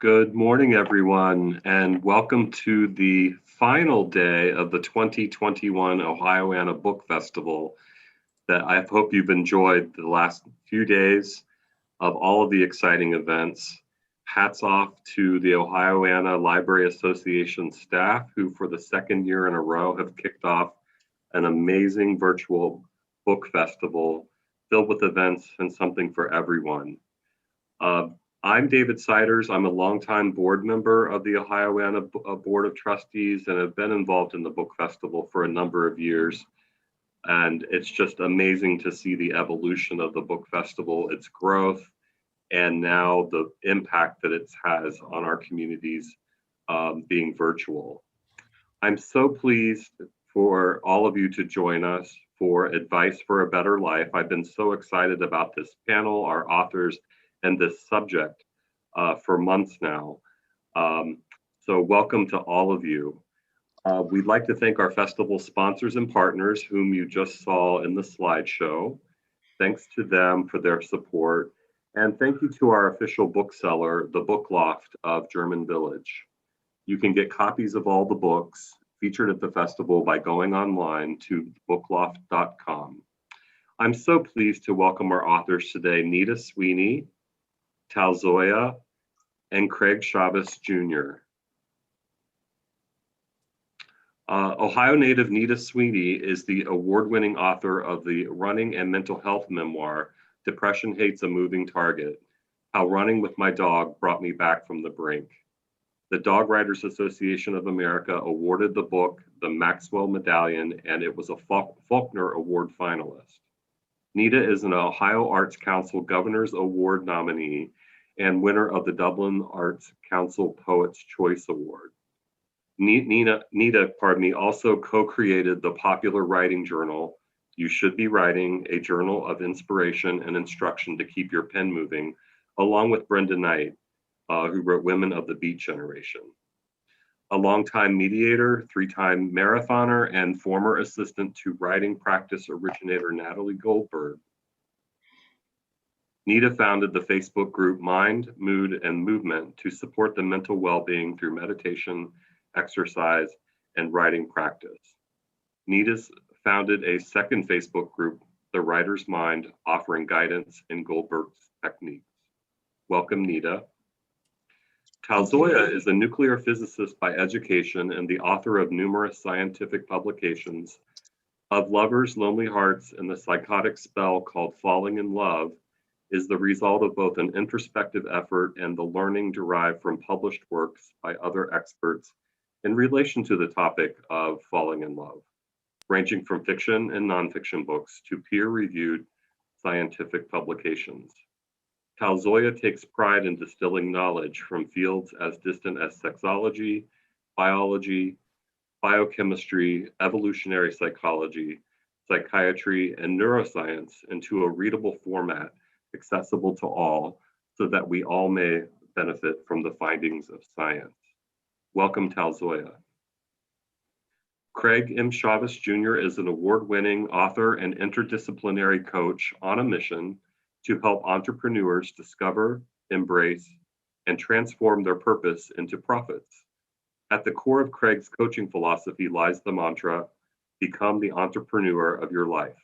Good morning, everyone, and welcome to the final day of the 2021 Ohioana Book Festival that I hope you've enjoyed the last few days of all of the exciting events. Hats off to the Ohioana Library Association staff who for the second year in a row have kicked off an amazing virtual book festival filled with events and something for everyone. I'm David Siders. I'm a longtime board member of the Ohioana Board of Trustees and have been involved in the book festival for a number of years. And it's just amazing to see the evolution of the book festival, its growth, and now the impact that it has on our communities being virtual. I'm so pleased for all of you to join us for Advice for a Better Life. I've been so excited about this panel, our authors, and this subject for months now. So welcome to all of you. We'd like to thank our festival sponsors and partners whom you just saw in the slideshow. Thanks to them for their support. And thank you to our official bookseller, the Book Loft of German Village. You can get copies of all the books featured at the festival by going online to bookloft.com. I'm so pleased to welcome our authors today, Nita Sweeney, Talzoya, and Craig Chavis Jr. Ohio native Nita Sweeney is the award-winning author of the running and mental health memoir, Depression Hates a Moving Target, How Running with My Dog Brought Me Back from the Brink. The Dog Writers Association of America awarded the book the Maxwell Medallion, and it was a Faulkner Award finalist. Nita is an Ohio Arts Council Governor's Award nominee and winner of the Dublin Arts Council Poets' Choice Award. Nita also co-created the popular writing journal, You Should Be Writing, a journal of inspiration and instruction to keep your pen moving, along with Brenda Knight, who wrote Women of the Beat Generation. A longtime mediator, three-time marathoner, and former assistant to writing practice originator Natalie Goldberg, Nita founded the Facebook group Mind, Mood, and Movement to support the mental well-being through meditation, exercise, and writing practice. Nita's founded a second Facebook group, The Writer's Mind, offering guidance in Goldberg's techniques. Welcome, Nita. Talzoya is a nuclear physicist by education and the author of numerous scientific publications. Of Lovers, Lonely Hearts, and the Psychotic Spell Called Falling in Love is the result of both an introspective effort and the learning derived from published works by other experts in relation to the topic of falling in love, ranging from fiction and nonfiction books to peer-reviewed scientific publications. Talzoya takes pride in distilling knowledge from fields as distant as sexology, biology, biochemistry, evolutionary psychology, psychiatry, and neuroscience into a readable format accessible to all so that we all may benefit from the findings of science. Welcome, Talzoya. Craig M Chavez Jr. is an award-winning author and interdisciplinary coach on a mission to help entrepreneurs discover, embrace, and transform their purpose into profits. At the core of Craig's coaching philosophy lies the mantra, become the entrepreneur of your life.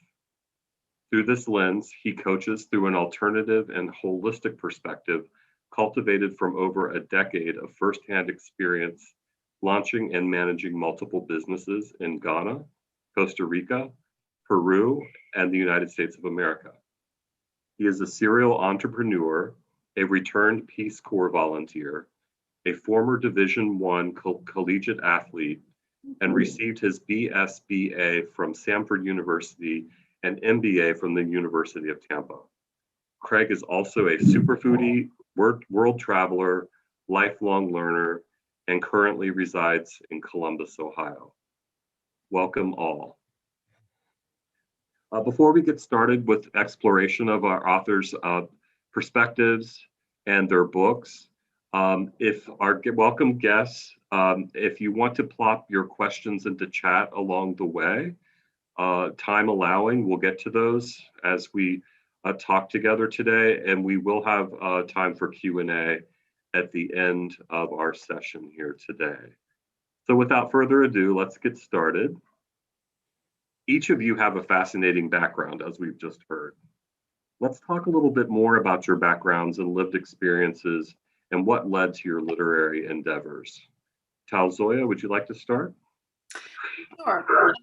Through this lens, he coaches through an alternative and holistic perspective cultivated from over a decade of firsthand experience launching and managing multiple businesses in Ghana, Costa Rica, Peru, and the United States of America. He is a serial entrepreneur, a returned Peace Corps volunteer, a former Division I collegiate athlete, and received his BSBA from Samford University and MBA from the University of Tampa. Craig is also a superfoodie, world traveler, lifelong learner, and currently resides in Columbus, Ohio. Welcome all. Before we get started with exploration of our authors' perspectives and their books, if our welcome guests, if you want to plop your questions into chat along the way, time allowing, we'll get to those as we talk together today, and we will have time for Q&A at the end of our session here today. So without further ado, let's get started. Each of you have a fascinating background, as we've just heard. Let's talk a little bit more about your backgrounds and lived experiences and what led to your literary endeavors. Talzoya, would you like to start? Sure.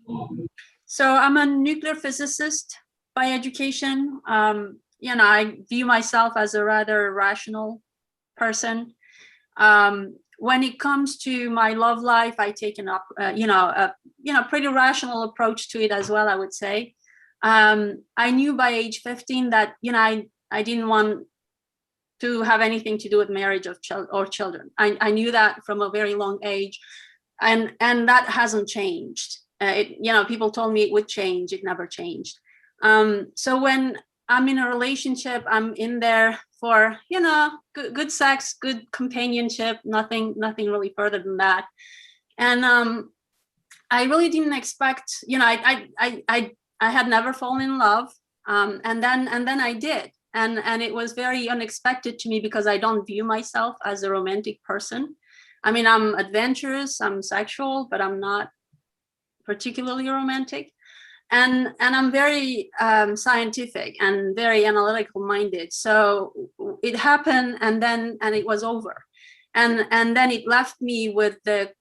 So I'm a nuclear physicist by education. I view myself as a rather rational person. When it comes to my love life, I take a pretty rational approach to it as well, I would say. I knew by age 15 that, I didn't want to have anything to do with marriage or children. I knew that from a very long age, and that hasn't changed. People told me it would change. It never changed. So when I'm in a relationship, I'm in there for, good sex, good companionship, nothing really further than that. And I really didn't expect, I had never fallen in love. And then I did. And it was very unexpected to me because I don't view myself as a romantic person. I mean, I'm adventurous, I'm sexual, but I'm not particularly romantic. And I'm very scientific and very analytical minded. So it happened, and it was over. And then it left me with the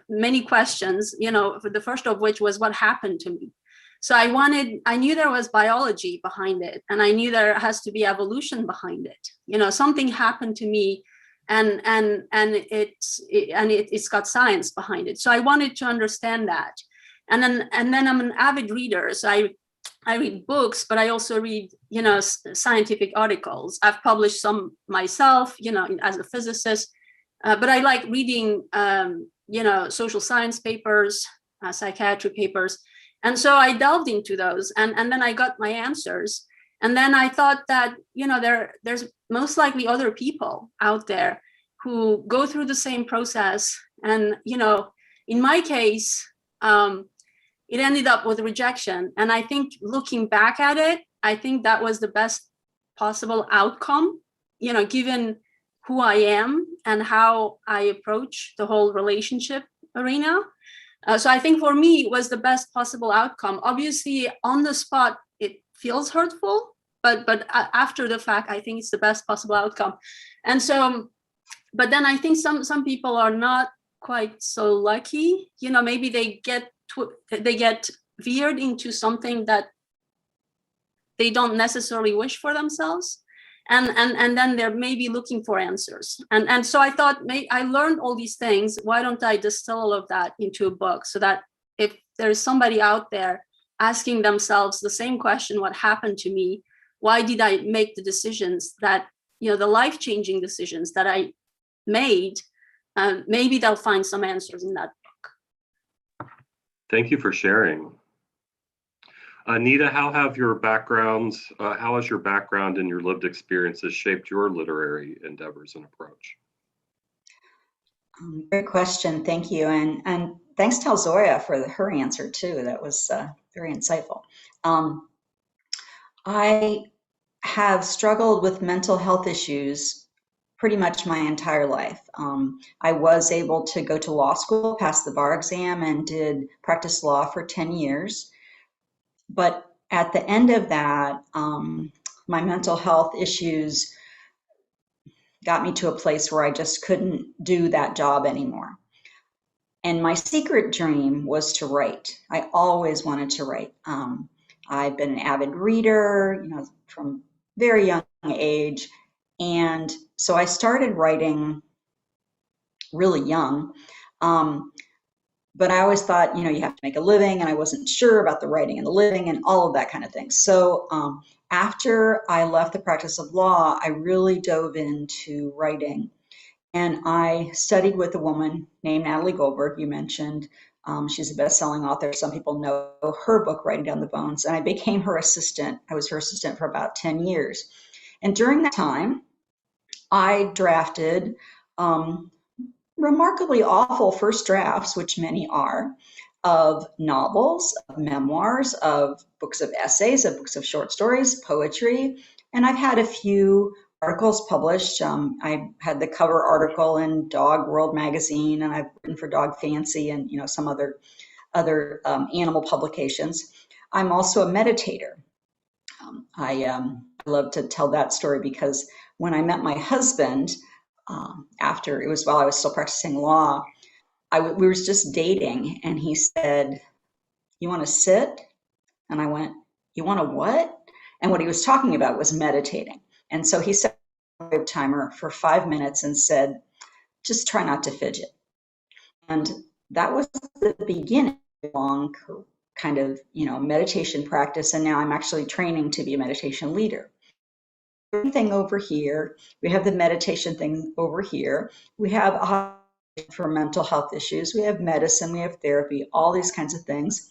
many questions, the first of which was what happened to me. So I knew there was biology behind it, and I knew there has to be evolution behind it. Something happened to me, and it's got science behind it. So I wanted to understand that. And then I'm an avid reader. So I read books, but I also read, scientific articles. I've published some myself, as a physicist, but I like reading, social science papers, psychiatry papers. And so I delved into those, and then I got my answers. And then I thought that, there's most likely other people out there who go through the same process. And, in my case, it ended up with rejection. And I think looking back at it, I think that was the best possible outcome, given who I am and how I approach the whole relationship arena. So I think for me, it was the best possible outcome. Obviously, on the spot, it feels hurtful, but after the fact, I think it's the best possible outcome. And so, but then I think some people are not quite so lucky. Maybe they get veered into something that they don't necessarily wish for themselves. And then they're maybe looking for answers. And so I thought, I learned all these things. Why don't I distill all of that into a book, so that if there's somebody out there asking themselves the same question, what happened to me? Why did I make the decisions that, the life-changing decisions that I made? Maybe they'll find some answers in that book. Thank you for sharing. Nita, how has your background and your lived experiences shaped your literary endeavors and approach? Great question, thank you. And thanks Talzoya for her answer too. That was very insightful. I have struggled with mental health issues pretty much my entire life. I was able to go to law school, pass the bar exam, and did practice law for 10 years. But at the end of that, my mental health issues got me to a place where I just couldn't do that job anymore. And my secret dream was to write. I always wanted to write. I've been an avid reader, from very young age. And so I started writing really young. But I always thought, you have to make a living, and I wasn't sure about the writing and the living and all of that kind of thing. So after I left the practice of law, I really dove into writing. And I studied with a woman named Natalie Goldberg, you mentioned. She's a best-selling author. Some people know her book, Writing Down the Bones. And I became her assistant. I was her assistant for about 10 years. And during that time, I drafted remarkably awful first drafts, which many are, of novels, of memoirs, of books of essays, of books of short stories, poetry. And I've had a few articles published. I had the cover article in Dog World magazine, and I've written for Dog Fancy and some other animal publications. I'm also a meditator. I love to tell that story because when I met my husband, after it was while I was still practicing law, we were just dating, and he said, "You want to sit?" And I went, "You want to what?" And what he was talking about was meditating. And so he set a wave timer for 5 minutes and said, "Just try not to fidget." And that was the beginning of a long kind of, meditation practice. And now I'm actually training to be a meditation leader. Thing over here, we have the meditation thing over here. We have for mental health issues. We have medicine, we have therapy, all these kinds of things.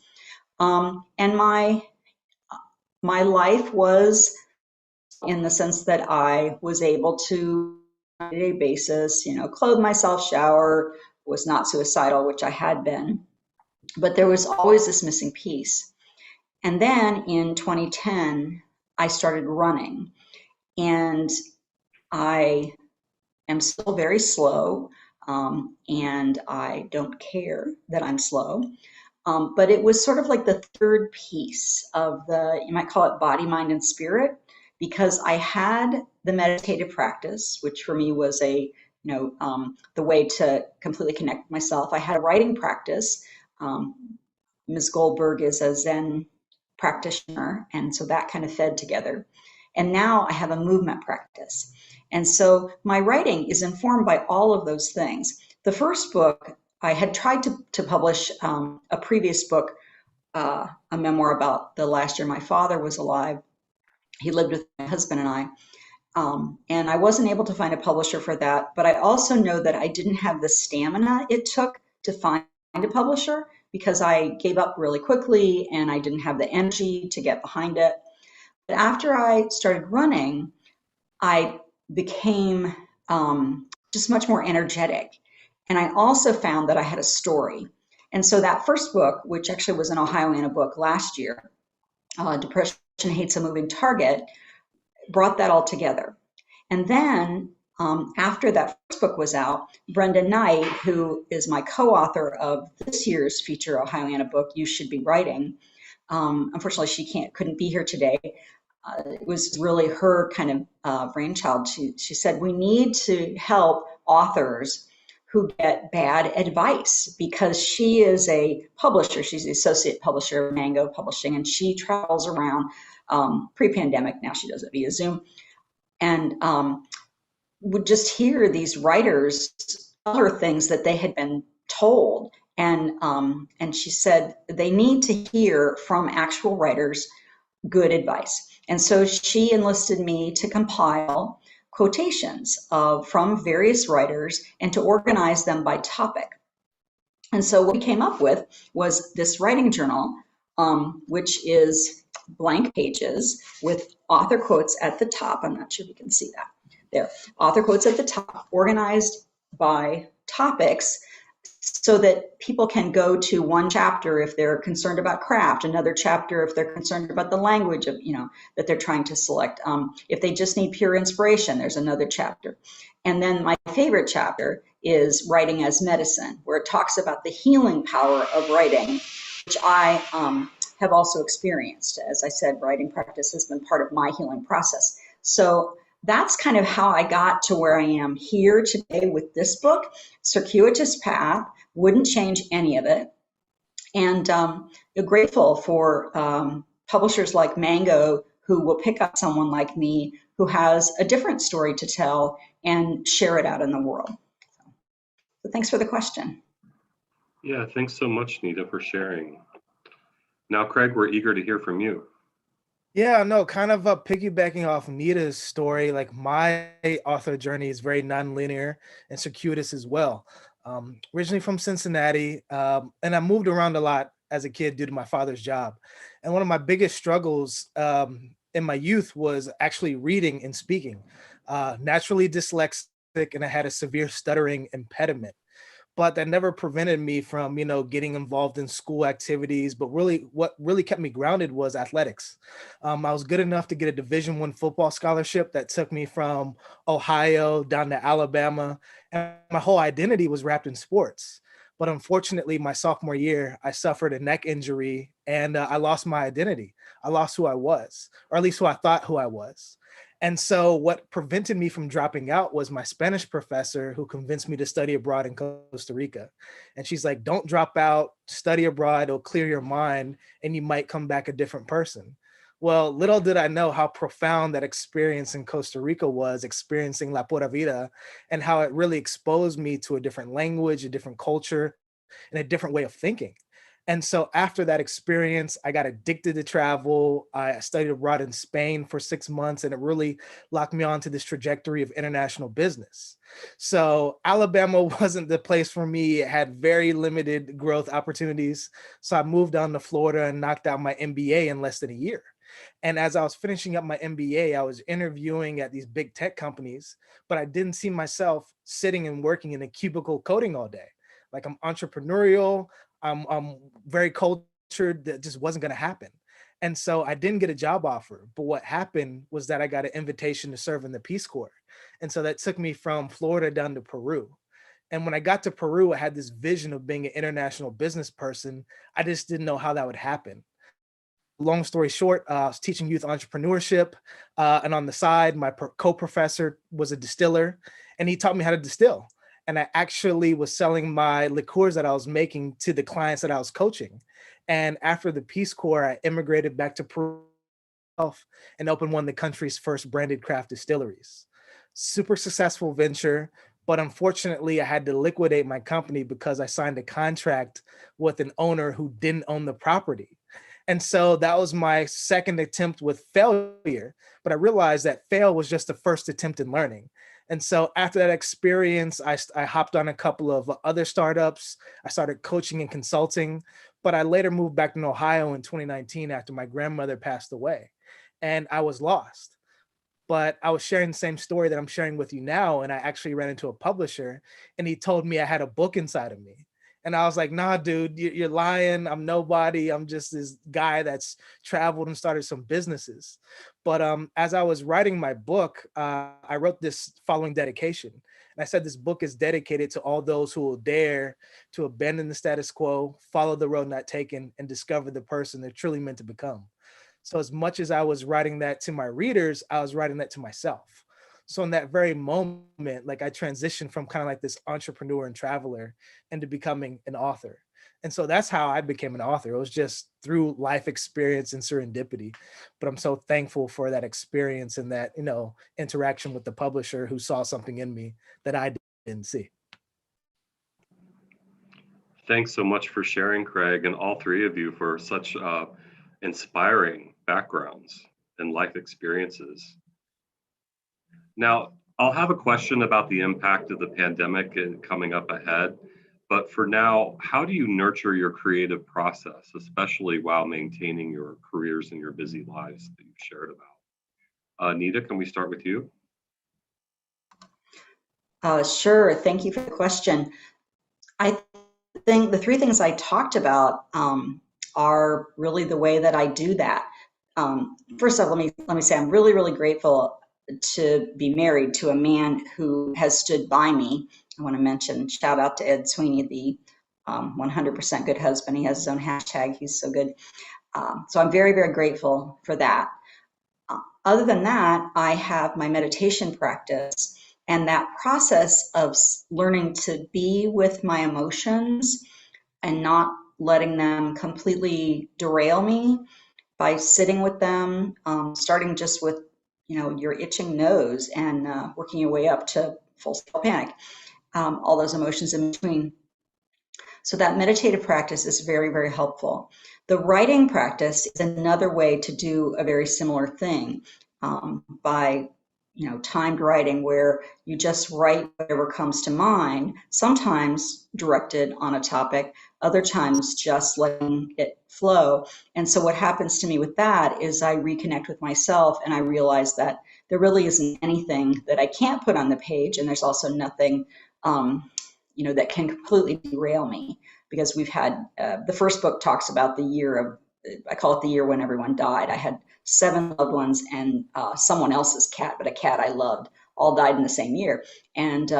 And my life was in the sense that I was able to, on a day basis, clothe myself, shower, was not suicidal, which I had been, but there was always this missing piece. And then in 2010, I started running, and I am still very slow, and I don't care that I'm slow. But it was sort of like the third piece of you might call it body, mind, and spirit, because I had the meditative practice, which for me was the way to completely connect with myself. I had a writing practice. Ms. Goldberg is a Zen practitioner, and so that kind of fed together. And now I have a movement practice. And so my writing is informed by all of those things. The first book, I had tried to publish a previous book, a memoir about the last year my father was alive. He lived with my husband and I. And I wasn't able to find a publisher for that, but I also know that I didn't have the stamina it took to find a publisher because I gave up really quickly and I didn't have the energy to get behind it. But after I started running, I became just much more energetic. And I also found that I had a story. And so that first book, which actually was an Ohioana book last year, Depression Hates a Moving Target, brought that all together. And then after that first book was out, Brenda Knight, who is my co-author of this year's feature Ohioana book, You Should Be Writing, unfortunately she couldn't be here today. It was really her kind of brainchild. She said, we need to help authors who get bad advice, because she is a publisher. She's the associate publisher of Mango Publishing, and she travels around pre-pandemic. Now she does it via Zoom, and would just hear these writers tell her things that they had been told. And she said they need to hear from actual writers good advice. And so she enlisted me to compile quotations from various writers and to organize them by topic. And so what we came up with was this writing journal, which is blank pages with author quotes at the top. I'm not sure if you can see that. There, author quotes at the top, organized by topics, so that people can go to one chapter if they're concerned about craft, another chapter if they're concerned about the language of, that they're trying to select. If they just need pure inspiration, there's another chapter. And then my favorite chapter is Writing as Medicine, where it talks about the healing power of writing, which I have also experienced. As I said, writing practice has been part of my healing process. So that's kind of how I got to where I am here today with this book. Circuitous path, wouldn't change any of it. And grateful for publishers like Mango, who will pick up someone like me who has a different story to tell and share it out in the world. So thanks for the question. Yeah, thanks so much, Nita, for sharing. Now, Craig, we're eager to hear from you. Yeah, no, kind of piggybacking off Nita's story, like my author journey is very nonlinear and circuitous as well. Originally from Cincinnati, and I moved around a lot as a kid due to my father's job. And one of my biggest struggles in my youth was actually reading and speaking. Naturally dyslexic, and I had a severe stuttering impediment. but that never prevented me from, getting involved in school activities. But really, what really kept me grounded was athletics. I was good enough to get a Division I football scholarship that took me from Ohio down to Alabama, and my whole identity was wrapped in sports. But unfortunately, my sophomore year, I suffered a neck injury and I lost my identity. I lost who I was, or at least who I thought who I was. And so what prevented me from dropping out was my Spanish professor, who convinced me to study abroad in Costa Rica. And she's like, don't drop out, study abroad, it'll clear your mind and you might come back a different person. Well, little did I know how profound that experience in Costa Rica was, experiencing La Pura Vida, and how it really exposed me to a different language, a different culture, and a different way of thinking. And so after that experience, I got addicted to travel. I studied abroad in Spain for 6 months, and it really locked me onto this trajectory of international business. So Alabama wasn't the place for me. It had very limited growth opportunities. So I moved on to Florida and knocked out my MBA in less than a year. And as I was finishing up my MBA, I was interviewing at these big tech companies, but I didn't see myself sitting and working in a cubicle coding all day. Like, I'm entrepreneurial, I'm very cultured. That just wasn't going to happen. And so I didn't get a job offer. But what happened was that I got an invitation to serve in the Peace Corps. And so that took me from Florida down to Peru. And when I got to Peru, I had this vision of being an international business person. I just didn't know how that would happen. Long story short, I was teaching youth entrepreneurship. And on the side, my co-professor was a distiller, and he taught me how to distill. And I actually was selling my liqueurs that I was making to the clients that I was coaching. And after the Peace Corps, I immigrated back to Peru and opened one of the country's first branded craft distilleries. Super successful venture, but unfortunately I had to liquidate my company because I signed a contract with an owner who didn't own the property. And so that was my second attempt with failure, but I realized that fail was just the first attempt in learning. And so after that experience, I hopped on a couple of other startups. I started coaching and consulting, but I later moved back to Ohio in 2019 after my grandmother passed away, and I was lost. But I was sharing the same story that I'm sharing with you now, and I actually ran into a publisher, and he told me I had a book inside of me. And I was like, nah, dude, you're lying. I'm nobody. I'm just this guy that's traveled and started some businesses. But as I was writing my book, I wrote this following dedication. And I said, this book is dedicated to all those who will dare to abandon the status quo, follow the road not taken, and discover the person they're truly meant to become. So as much as I was writing that to my readers, I was writing that to myself. So in that very moment, like, I transitioned from kind of like this entrepreneur and traveler into becoming an author. And so that's how I became an author. It was just through life experience and serendipity. But I'm so thankful for that experience and that, interaction with the publisher who saw something in me that I didn't see. Thanks so much for sharing, Craig, and all three of you for such inspiring backgrounds and life experiences. Now, I'll have a question about the impact of the pandemic coming up ahead. But for now, how do you nurture your creative process, especially while maintaining your careers and your busy lives that you've shared about? Nita, can we start with you? Sure. Thank you for the question. I think the three things I talked about are really the way that I do that. First off, let me say I'm really, really grateful to be married to a man who has stood by me. I want to mention, shout out to Ed Sweeney, the 100% good husband. He has his own hashtag. He's so good. So I'm very, very grateful for that. Other than that, I have my meditation practice, and that process of learning to be with my emotions and not letting them completely derail me by sitting with them, starting just with your itching nose and working your way up to full scale panic, all those emotions in between. So that meditative practice is very, very helpful. The writing practice is another way to do a very similar thing, by timed writing, where you just write whatever comes to mind, sometimes directed on a topic, other times just letting it flow. And so what happens to me with that is I reconnect with myself, and I realize that there really isn't anything that I can't put on the page, and there's also nothing that can completely derail me, because we've had, the first book talks about the year of, I call it the year when everyone died. I had 7 loved ones and someone else's cat, but a cat I loved, all died in the same year. And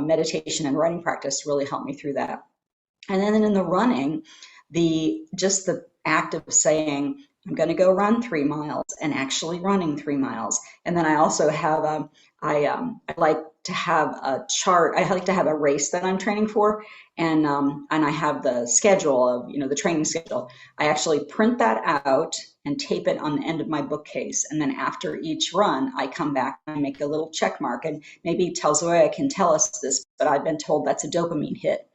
meditation and writing practice really helped me through that. And then in the running, just the act of saying, I'm going to go run 3 miles, and actually running 3 miles. And then I also have, I like to have a chart. I like to have a race that I'm training for. And I have the schedule of, the training schedule. I actually print that out and tape it on the end of my bookcase. And then after each run, I come back and I make a little check mark. And maybe Talzoya can tell us this, but I've been told that's a dopamine hit.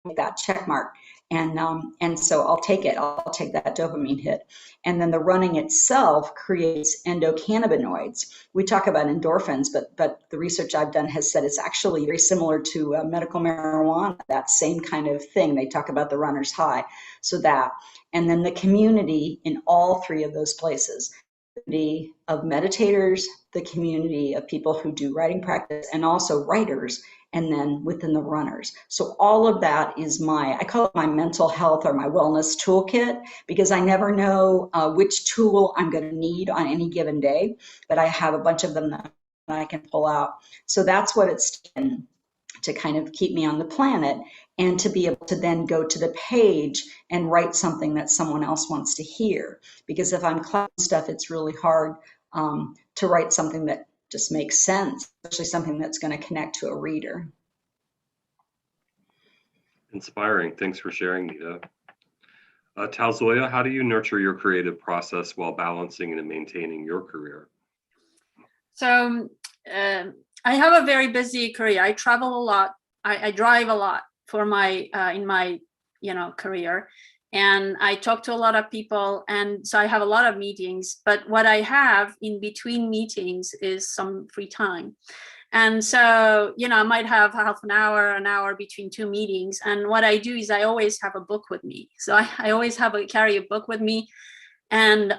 Make that check mark. And so I'll take it. I'll take that dopamine hit. And then the running itself creates endocannabinoids. We talk about endorphins, but the research I've done has said it's actually very similar to medical marijuana, that same kind of thing. They talk about the runner's high. So that, and then the community in all 3 of those places, the community of meditators, the community of people who do writing practice, and also writers, and then within the runners. So all of that is I call it my mental health or my wellness toolkit, because I never know which tool I'm going to need on any given day, but I have a bunch of them that I can pull out. So that's what it's taken to kind of keep me on the planet, and to be able to then go to the page and write something that someone else wants to hear. Because if I'm clouding stuff, it's really hard to write something that just makes sense, especially something that's going to connect to a reader. Inspiring. Thanks for sharing, Nita. Talzoya, how do you nurture your creative process while balancing and maintaining your career? So I have a very busy career. I travel a lot. I drive a lot for my in my career, and I talk to a lot of people, and so I have a lot of meetings. But what I have in between meetings is some free time. And so, I might have half an hour between 2 meetings. And what I do is I always have a book with me. So I always carry a book with me. And,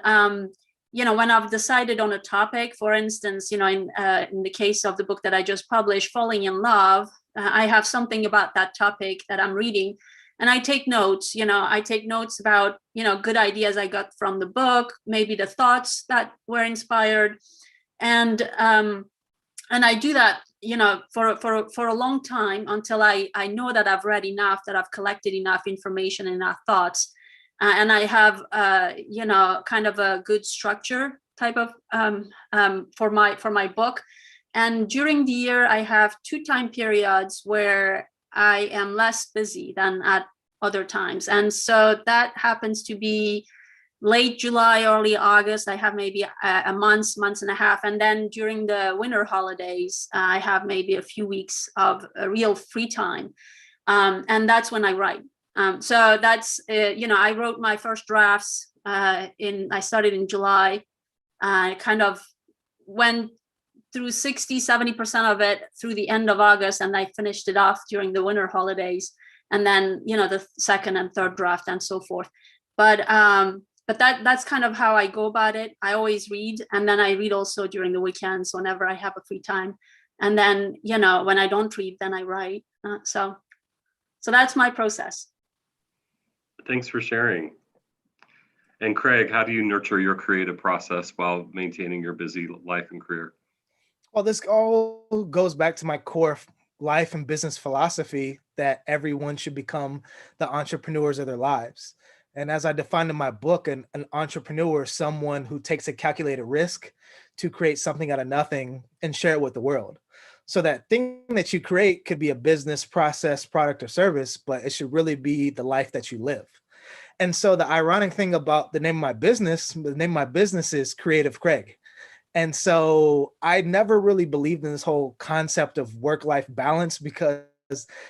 when I've decided on a topic, for instance, in the case of the book that I just published, Falling in Love, I have something about that topic that I'm reading. And I take notes, I take notes about, good ideas I got from the book, maybe the thoughts that were inspired. And I do that, for a long time, until I know that I've read enough, that I've collected enough information, enough thoughts. And I have, kind of a good structure type of for my book. And during the year, I have 2 time periods where I am less busy than at other times. And so that happens to be late July, early August. I have maybe a month and a half. And then during the winter holidays, I have maybe a few weeks of a real free time. And that's when I write. So that's, I wrote my first drafts I started in July. I kind of went through 60-70% of it through the end of August, and I finished it off during the winter holidays, and then the second and third draft and so forth. But that's kind of how I go about it. I always read, and then I read also during the weekends whenever I have a free time, and then when I don't read, then I write. So that's my process. Thanks for sharing. And Craig, how do you nurture your creative process while maintaining your busy life and career? Well, this all goes back to my core life and business philosophy that everyone should become the entrepreneurs of their lives. And as I defined in my book, an entrepreneur is someone who takes a calculated risk to create something out of nothing and share it with the world. So that thing that you create could be a business, process, product, or service, but it should really be the life that you live. And so the ironic thing about the name of my business is Creative Craig. And so I never really believed in this whole concept of work-life balance, because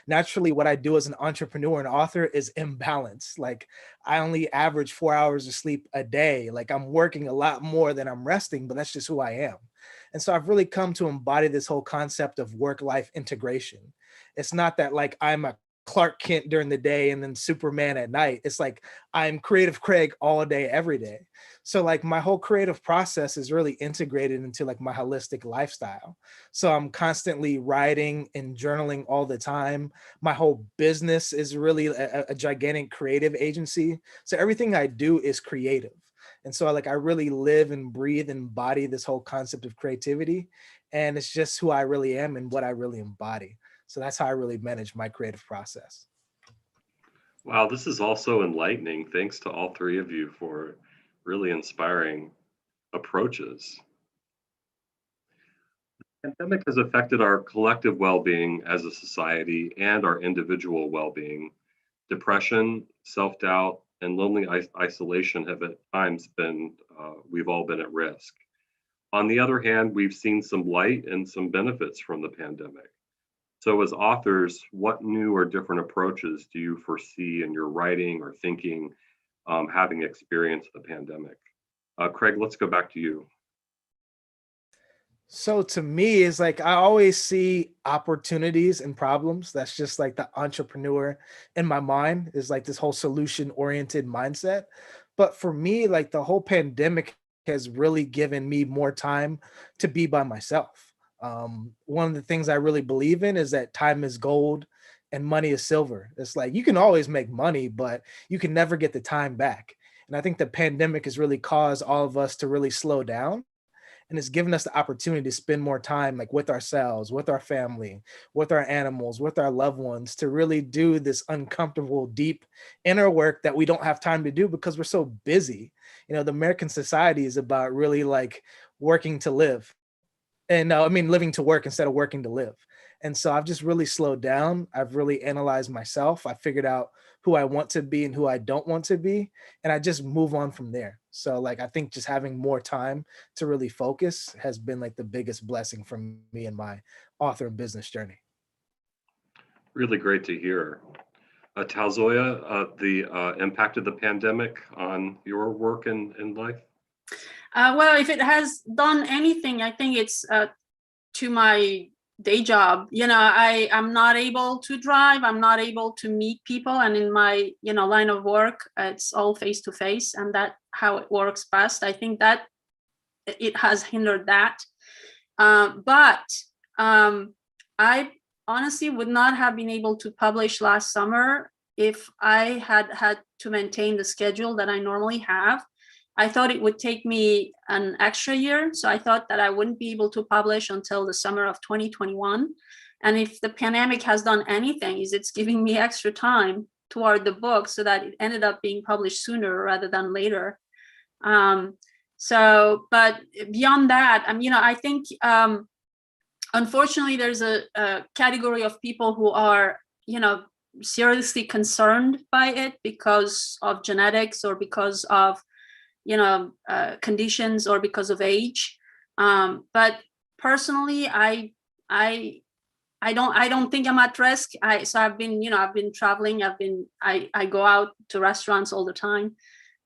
naturally what I do as an entrepreneur and author is imbalance. Like, I only average 4 hours of sleep a day. Like, I'm working a lot more than I'm resting, but that's just who I am. And so I've really come to embody this whole concept of work-life integration. It's not that like I'm a Clark Kent during the day and then Superman at night. It's like I'm creative Craig all day, every day. So like my whole creative process is really integrated into like my holistic lifestyle. So I'm constantly writing and journaling all the time. My whole business is really a gigantic creative agency. So everything I do is creative. And so like I really live and breathe and embody this whole concept of creativity. And it's just who I really am and what I really embody. So that's how I really manage my creative process. Wow, this is also enlightening. Thanks to all three of you for really inspiring approaches. The pandemic has affected our collective well-being as a society and our individual well-being. Depression, self-doubt, and lonely isolation have at times been, we've all been at risk. On the other hand, we've seen some light and some benefits from the pandemic. So as authors, what new or different approaches do you foresee in your writing or thinking, having experienced the pandemic? Craig, let's go back to you. So to me, it's like I always see opportunities and problems. That's just like the entrepreneur in my mind, is like this whole solution oriented mindset. But for me, like the whole pandemic has really given me more time to be by myself. One of the things I really believe in is that time is gold and money is silver. It's like you can always make money, but you can never get the time back. And I think the pandemic has really caused all of us to really slow down, and it's given us the opportunity to spend more time like with ourselves, with our family, with our animals, with our loved ones, to really do this uncomfortable, deep inner work that we don't have time to do because we're so busy. You know, the American society is about really like working to live. And I mean, living to work instead of working to live. And so I've just really slowed down. I've really analyzed myself. I figured out who I want to be and who I don't want to be. And I just move on from there. So like, I think just having more time to really focus has been like the biggest blessing for me in my author and business journey. Really great to hear. Talzoya, the impact of the pandemic on your work and life? Well, if it has done anything, I think it's to my day job. You know, I'm not able to drive. I'm not able to meet people. And in my, line of work, it's all face to face, and that how it works best. I think that it has hindered that. But I honestly would not have been able to publish last summer if I had to maintain the schedule that I normally have. I thought it would take me an extra year. So I thought that I wouldn't be able to publish until the summer of 2021. And if the pandemic has done anything, is it's giving me extra time toward the book so that it ended up being published sooner rather than later. But beyond that, I think, unfortunately, there's a category of people who are, seriously concerned by it because of genetics or because of conditions or because of age. But personally, I don't think I'm at risk. So I've been traveling. I go out to restaurants all the time.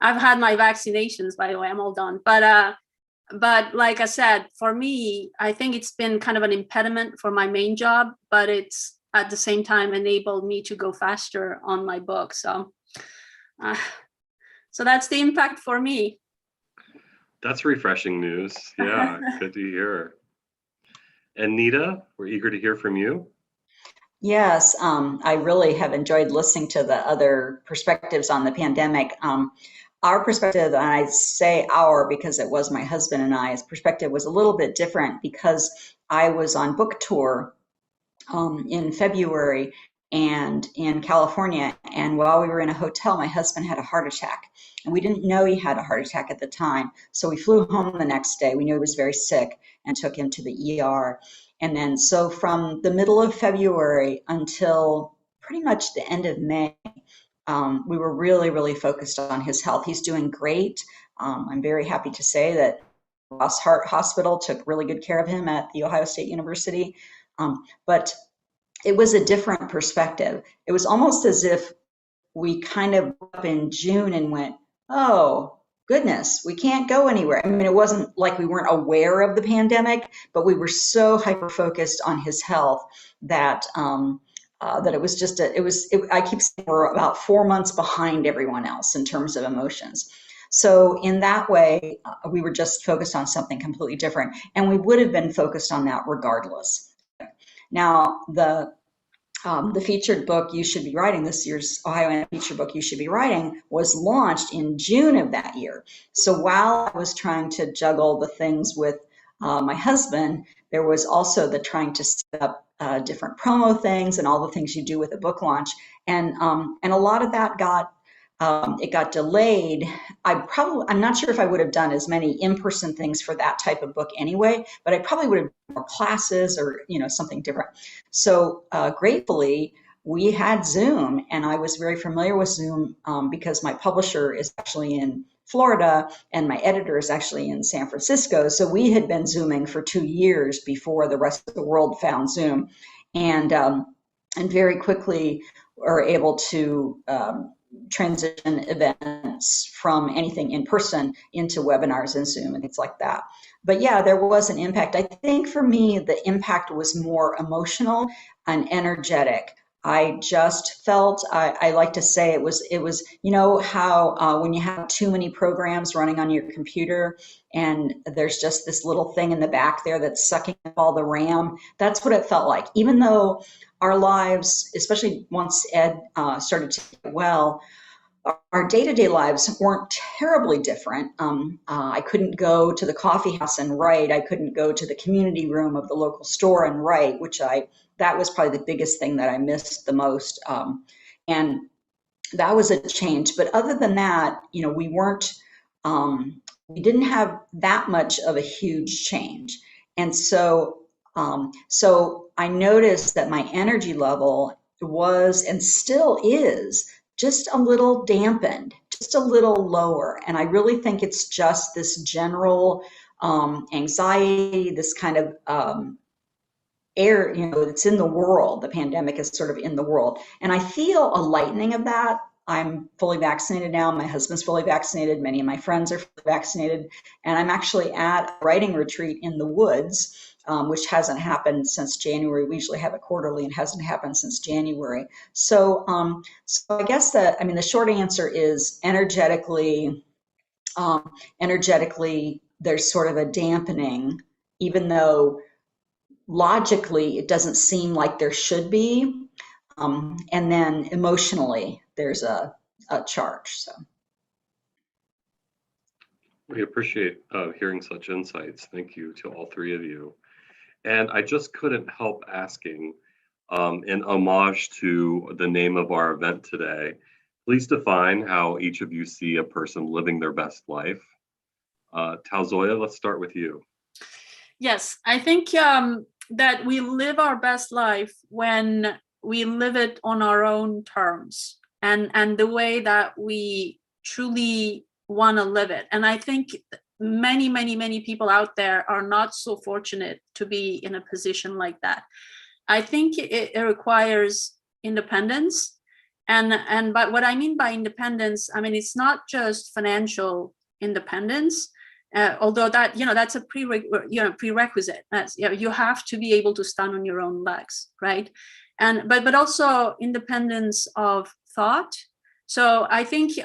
I've had my vaccinations, by the way. I'm all done. But like I said, for me, I think it's been kind of an impediment for my main job, but it's at the same time enabled me to go faster on my book. So that's the impact for me. That's refreshing news. Yeah, good to hear. And Nita, we're eager to hear from you. Yes, I really have enjoyed listening to the other perspectives on the pandemic. Our perspective, and I say our because it was my husband and I's perspective, was a little bit different because I was on book tour in February and in California. And while we were in a hotel, my husband had a heart attack. And we didn't know he had a heart attack at the time. So we flew home the next day. We knew he was very sick and took him to the ER. And then so from the middle of February until pretty much the end of May, we were really, really focused on his health. He's doing great. I'm very happy to say that Ross Heart Hospital took really good care of him at the Ohio State University. But it was a different perspective. It was almost as if we kind of up in June and went, oh, goodness, we can't go anywhere. I mean, it wasn't like we weren't aware of the pandemic, but we were so hyper-focused on his health that that it was just I keep saying we're about 4 months behind everyone else in terms of emotions. So in that way, we were just focused on something completely different, and we would have been focused on that regardless. Now, the featured book You Should Be Writing, this year's Ohioana feature book You Should Be Writing, was launched in June of that year. So while I was trying to juggle the things with my husband, there was also the trying to set up different promo things and all the things you do with a book launch. And a lot of that got delayed. I'm not sure if I would have done as many in-person things for that type of book anyway, but I probably would have done more classes or, something different. So gratefully, we had Zoom, and I was very familiar with Zoom because my publisher is actually in Florida and my editor is actually in San Francisco. So we had been Zooming for 2 years before the rest of the world found Zoom, and very quickly were able to transition events from anything in person into webinars and Zoom and things like that. But yeah, there was an impact. I think for me, the impact was more emotional and energetic. I just felt, I like to say it was, how when you have too many programs running on your computer and there's just this little thing in the back there that's sucking up all the RAM, that's what it felt like. Even though our lives, especially once Ed started to get well, our day-to-day lives weren't terribly different. I couldn't go to the coffee house and write. I couldn't go to the community room of the local store and write, that was probably the biggest thing that I missed the most. And that was a change. But other than that, we didn't have that much of a huge change. And so I noticed that my energy level was and still is just a little dampened, just a little lower. And I really think it's just this general anxiety, this kind of air, that's in the world. The pandemic is sort of in the world. And I feel a lightening of that. I'm fully vaccinated now. My husband's fully vaccinated. Many of my friends are fully vaccinated. And I'm actually at a writing retreat in the woods, which hasn't happened since January. We usually have it quarterly and hasn't happened since January. So I guess the short answer is energetically, there's sort of a dampening, even though logically it doesn't seem like there should be. And then emotionally, there's a charge. So we appreciate hearing such insights. Thank you to all three of you. And I just couldn't help asking, in homage to the name of our event today, please define how each of you see a person living their best life. Talzoya, let's start with you. Yes, I think that we live our best life when we live it on our own terms and the way that we truly want to live it. And I think many people out there are not so fortunate to be in a position like that. I think it requires independence. But what I mean by independence, it's not just financial independence, although that, that's a prerequisite. You have to be able to stand on your own legs, right? But also independence of thought. So I think,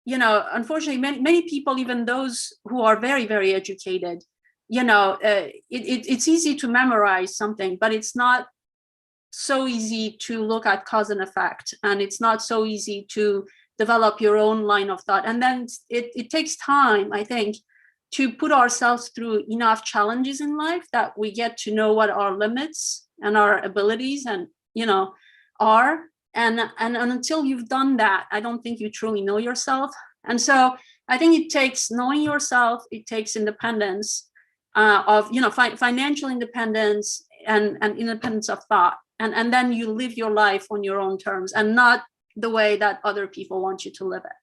unfortunately, many people, even those who are very, very educated, it's easy to memorize something, but it's not so easy to look at cause and effect, and it's not so easy to develop your own line of thought. And then it takes time, I think, to put ourselves through enough challenges in life that we get to know what our limits and our abilities are. And until you've done that, I don't think you truly know yourself. And so I think it takes knowing yourself, it takes independence of financial independence and independence of thought. And then you live your life on your own terms and not the way that other people want you to live it.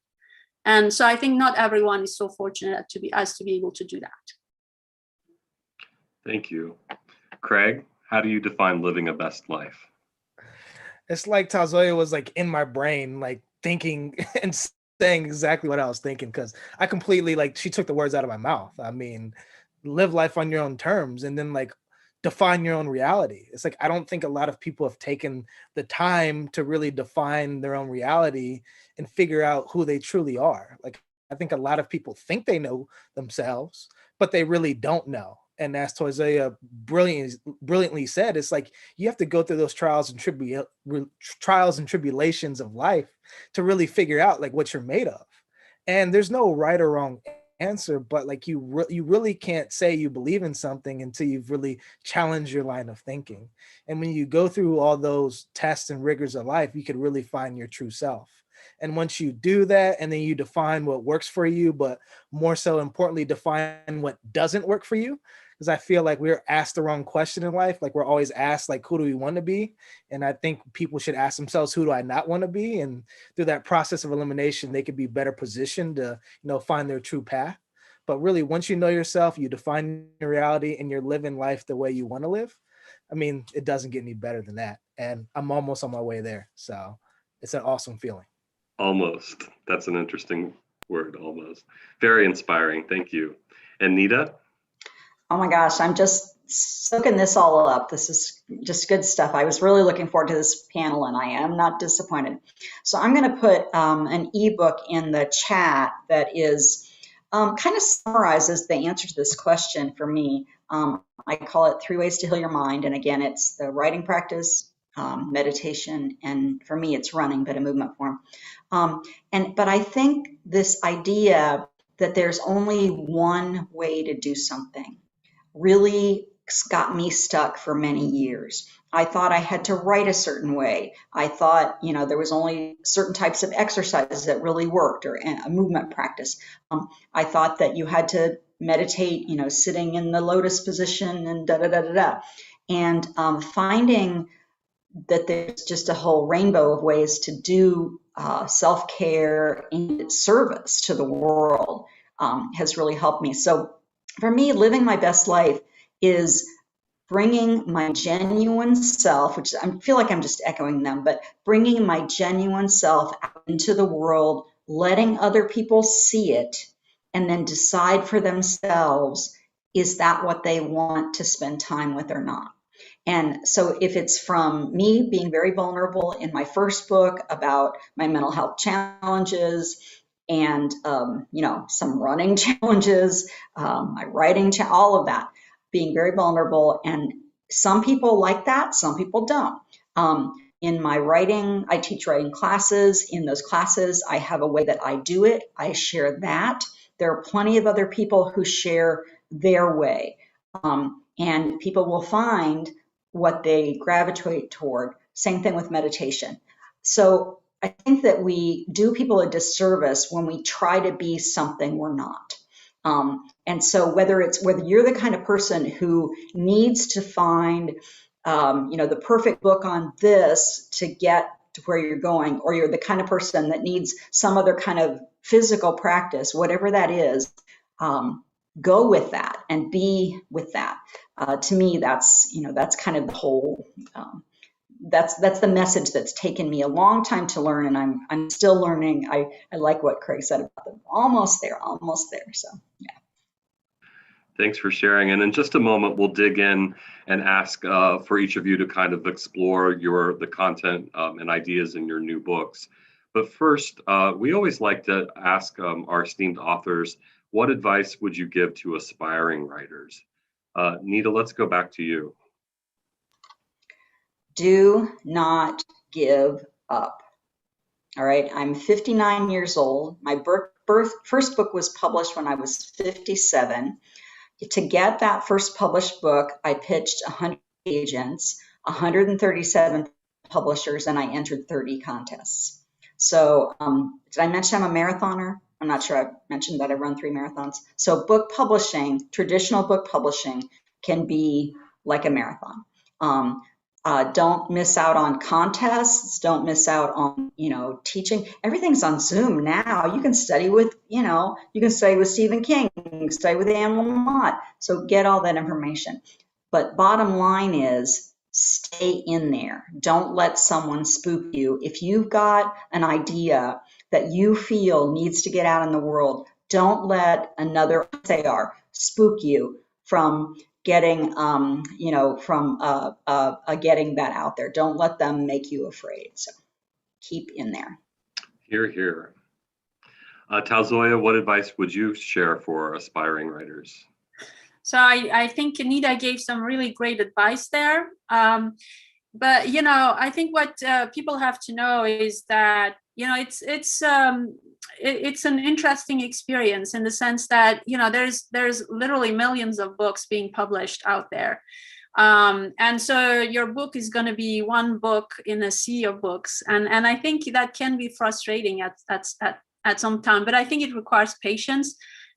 And so I think not everyone is so fortunate to be able to do that. Thank you. Craig, how do you define living a best life? It's like Talzoya was like in my brain, like thinking and saying exactly what I was thinking, because I completely, she took the words out of my mouth. Live life on your own terms. And then define your own reality. It's like, I don't think a lot of people have taken the time to really define their own reality and figure out who they truly are. Like, I think a lot of people think they know themselves, but they really don't know. And as Talzoya brilliantly said, it's like you have to go through those trials and tribulations of life to really figure out like what you're made of. And there's no right or wrong answer, but like you really can't say you believe in something until you've really challenged your line of thinking. And when you go through all those tests and rigors of life, you could really find your true self. And once you do that, and then you define what works for you, but more so importantly, define what doesn't work for you. Because I feel like we're asked the wrong question in life. Like we're always asked, like, who do we want to be? And I think people should ask themselves, who do I not want to be? And through that process of elimination, they could be better positioned to, find their true path. But really, once you know yourself, you define your reality and you're living life the way you want to live. I mean, it doesn't get any better than that. And I'm almost on my way there. So it's an awesome feeling. Almost. That's an interesting word, almost. Very inspiring. Thank you. And Nita? Oh my gosh, I'm just soaking this all up. This is just good stuff. I was really looking forward to this panel, and I am not disappointed. So I'm going to put an ebook in the chat that is kind of summarizes the answer to this question for me. I call it 3 Ways to Heal Your Mind. And again, it's the writing practice, meditation, and for me, it's running, but a movement form. But I think this idea that there's only one way to do something really got me stuck for many years. I thought I had to write a certain way. I thought, there was only certain types of exercises that really worked, or a movement practice. I thought that you had to meditate, sitting in the lotus position and da-da-da-da-da. And finding that there's just a whole rainbow of ways to do self-care and service to the world has really helped me. So for me, living my best life is bringing my genuine self, which I feel like I'm just echoing them, but bringing my genuine self out into the world, letting other people see it, and then decide for themselves, is that what they want to spend time with or not? And so if it's from me being very vulnerable in my first book about my mental health challenges, and some running challenges, my writing, all of that, being very vulnerable. And some people like that, some people don't. In my writing, I teach writing classes. In those classes, I have a way that I do it. I share that. There are plenty of other people who share their way. And people will find what they gravitate toward. Same thing with meditation. So I think that we do people a disservice when we try to be something we're not. And so whether you're the kind of person who needs to find, the perfect book on this to get to where you're going, or you're the kind of person that needs some other kind of physical practice, whatever that is, go with that and be with that. To me, that's kind of the whole. That's the message that's taken me a long time to learn, and I'm still learning. I like what Craig said about them. Almost there. So yeah. Thanks for sharing. And in just a moment, we'll dig in and ask for each of you to kind of explore the content and ideas in your new books. But first, we always like to ask our esteemed authors, what advice would you give to aspiring writers? Nita, let's go back to you. Do not give up. All right, I'm 59 years old. My first book was published when I was 57. To get that first published book, I pitched 100 agents, 137 publishers, and I entered 30 contests. So did I mention I'm a marathoner? I'm not sure I mentioned that I run 3 marathons. So book publishing, traditional book publishing, can be like a marathon. Don't miss out on contests. Don't miss out on, teaching. Everything's on Zoom now. You can study with, Stephen King, you can study with Anne Lamott. So get all that information. But bottom line is stay in there. Don't let someone spook you. If you've got an idea that you feel needs to get out in the world, don't let another spook you from getting, from getting that out there. Don't let them make you afraid. So keep in there. Hear, hear. Talzoya, what advice would you share for aspiring writers? So I think Nita gave some really great advice there. But, I think what people have to know is that, it's an interesting experience in the sense that, there's literally millions of books being published out there. And so your book is going to be one book in a sea of books. And I think that can be frustrating at some time, but I think it requires patience.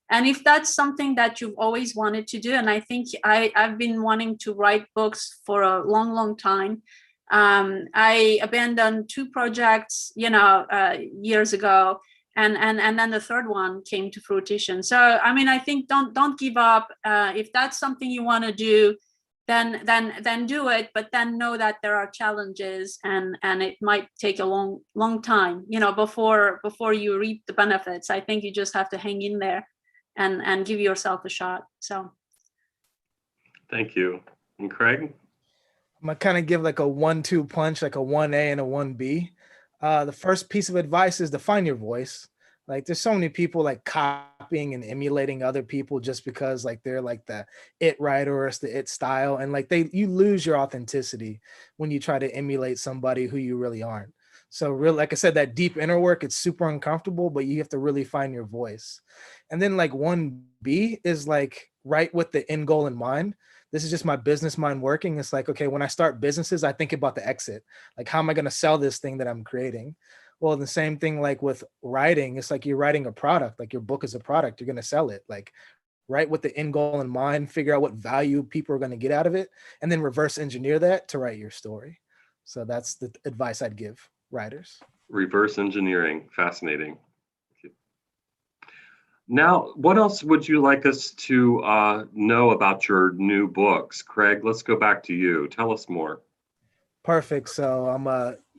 And if that's something that you've always wanted to do, and I think I've been wanting to write books for a long, long time. I abandoned 2 projects, years ago, and then the third one came to fruition. So, I think don't give up. If that's something you want to do, then do it, but then know that there are challenges and it might take a long time, before you reap the benefits. I think you just have to hang in there and give yourself a shot. So thank you. And Craig? I'm gonna kind of give like a 1-2 punch, like a 1A and a 1B. The first piece of advice is to find your voice. Like there's so many people like copying and emulating other people just because like they're like the it writer or it's the it style. And like you lose your authenticity when you try to emulate somebody who you really aren't. So like I said, that deep inner work, it's super uncomfortable, but you have to really find your voice. And then like 1B is like write with the end goal in mind. This is just my business mind working. It's like, okay, when I start businesses, I think about the exit. Like, how am I going to sell this thing that I'm creating? Well, the same thing like with writing, it's like you're writing a product, like your book is a product, you're going to sell it. Like write with the end goal in mind, figure out what value people are going to get out of it, and then reverse engineer that to write your story. So that's the advice I'd give writers. Reverse engineering, fascinating. Now, what else would you like us to know about your new books? Craig, let's go back to you. Tell us more. Perfect. So I'm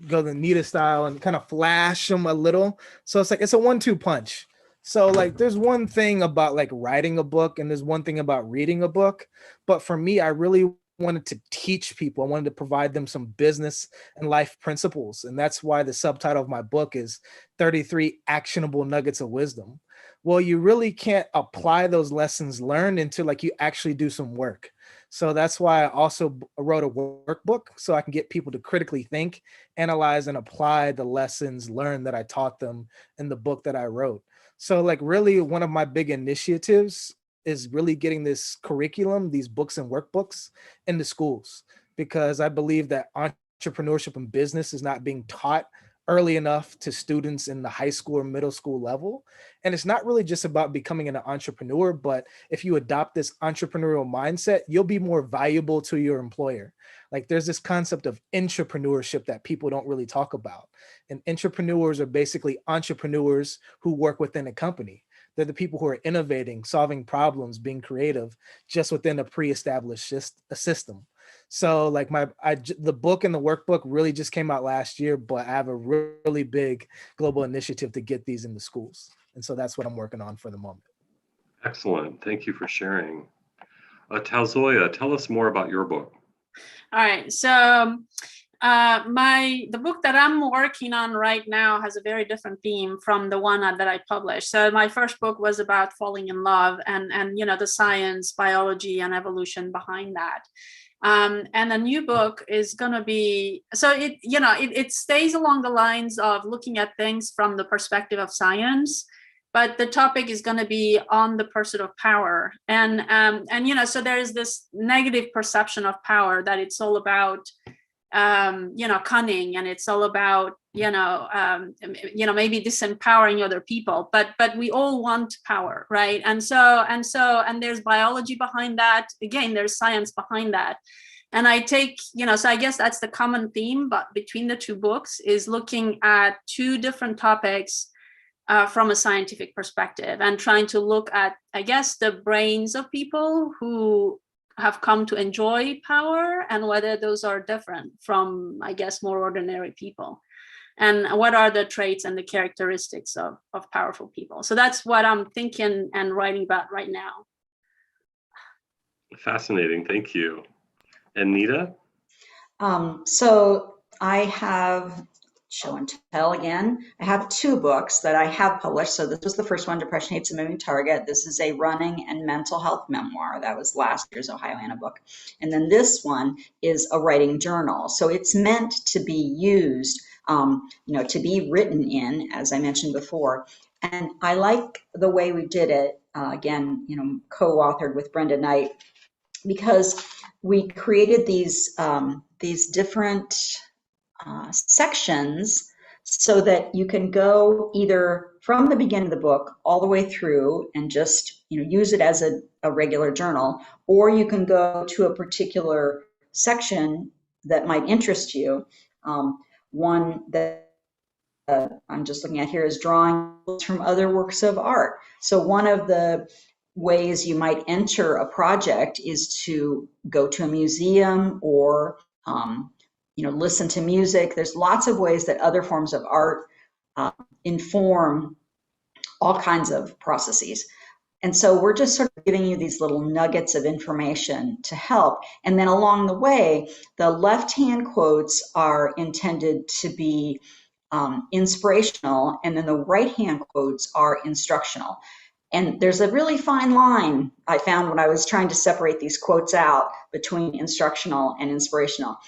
go the Nita style and kind of flash them a little. So it's like it's a 1-2 punch. So like there's one thing about like writing a book and there's one thing about reading a book. But for me, I really wanted to teach people. I wanted to provide them some business and life principles. And that's why the subtitle of my book is 33 Actionable Nuggets of Wisdom. Well, you really can't apply those lessons learned until like you actually do some work. So that's why I also wrote a workbook so I can get people to critically think, analyze, and apply the lessons learned that I taught them in the book that I wrote. So like really one of my big initiatives is really getting this curriculum, these books and workbooks into schools, because I believe that entrepreneurship and business is not being taught early enough to students in the high school or middle school level. And it's not really just about becoming an entrepreneur, but if you adopt this entrepreneurial mindset, you'll be more valuable to your employer. Like there's this concept of intrapreneurship that people don't really talk about. And entrepreneurs are basically entrepreneurs who work within a company. They're the people who are innovating, solving problems, being creative, just within a pre-established system. So like the book and the workbook really just came out last year, but I have a really big global initiative to get these into schools. And so that's what I'm working on for the moment. Excellent. Thank you for sharing. Talzoya, tell us more about your book. All right. So the book that I'm working on right now has a very different theme from the one that I published. So my first book was about falling in love and the science, biology, and evolution behind that. And the new book is going to be, so it stays along the lines of looking at things from the perspective of science, but the topic is going to be on the pursuit of power. And so there's this negative perception of power that it's all about, cunning, and it's all about, maybe disempowering other people, but we all want power, right? And there's biology behind that. Again, there's science behind that. And I take, so I guess that's the common theme, but between the two books is looking at two different topics from a scientific perspective and trying to look at, I guess, the brains of people who have come to enjoy power and whether those are different from, I guess, more ordinary people. And what are the traits and the characteristics of powerful people? So that's what I'm thinking and writing about right now. Fascinating, thank you. And Nita? So I have show and tell again. I have 2 books that I have published. So this was the first one, Depression Hates a Moving Target. This is a running and mental health memoir. That was last year's Ohioana book. And then this one is a writing journal. So it's meant to be used, to be written in, as I mentioned before. And I like the way we did it, again, co-authored with Brenda Knight, because we created these different sections so that you can go either from the beginning of the book all the way through and just use it as a regular journal, or you can go to a particular section that might interest you. One that I'm just looking at here is drawings from other works of art. So one of the ways you might enter a project is to go to a museum or listen to music. There's lots of ways that other forms of art inform all kinds of processes. And so we're just sort of giving you these little nuggets of information to help. And then along the way, the left-hand quotes are intended to be inspirational, and then the right-hand quotes are instructional. And there's a really fine line I found when I was trying to separate these quotes out between instructional and inspirational.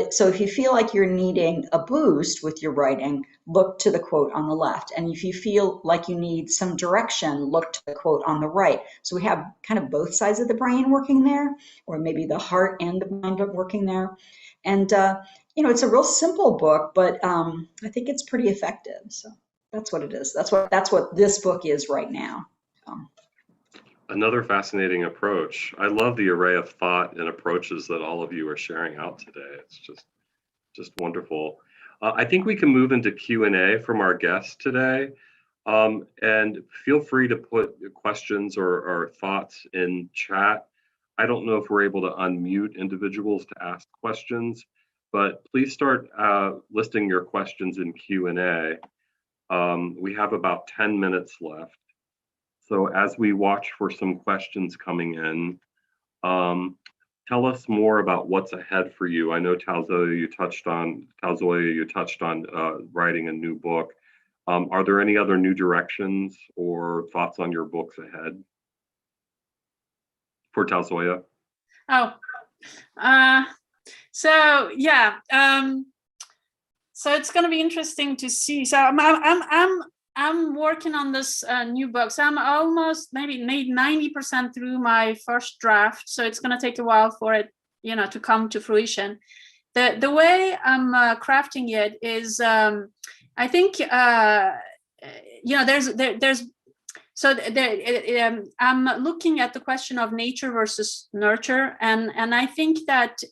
So if you feel like you're needing a boost with your writing, look to the quote on the left. And if you feel like you need some direction, look to the quote on the right. So we have kind of both sides of the brain working there, or maybe the heart and the mind working there. And, it's a real simple book, but I think it's pretty effective. So that's what it is. That's what this book is right now. Another fascinating approach. I love the array of thought and approaches that all of you are sharing out today. It's just wonderful. I think we can move into Q&A from our guests today. And feel free to put questions or thoughts in chat. I don't know if we're able to unmute individuals to ask questions, but please start listing your questions in Q&A. We have about 10 minutes left. So as we watch for some questions coming in, tell us more about what's ahead for you. I know Talzoya, you touched on writing a new book. Are there any other new directions or thoughts on your books ahead for Talzoya? So it's going to be interesting to see. So I'm working on this new book. So I'm almost maybe 90% through my first draft. So it's going to take a while for it, to come to fruition. The way I'm crafting it is, I think, I'm looking at the question of nature versus nurture, and I think that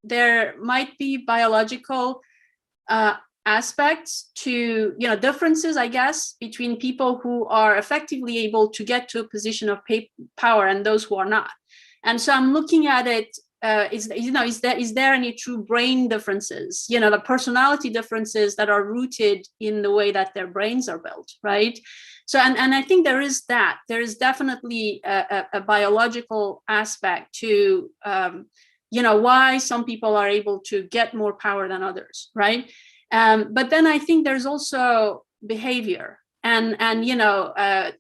there might be biological aspects to differences, I guess, between people who are effectively able to get to a position of power and those who are not. And so I'm looking at it. Is there any true brain differences? The personality differences that are rooted in the way that their brains are built, right? So and I think there is that. There is definitely a biological aspect to why some people are able to get more power than others, right? But then I think there's also behavior and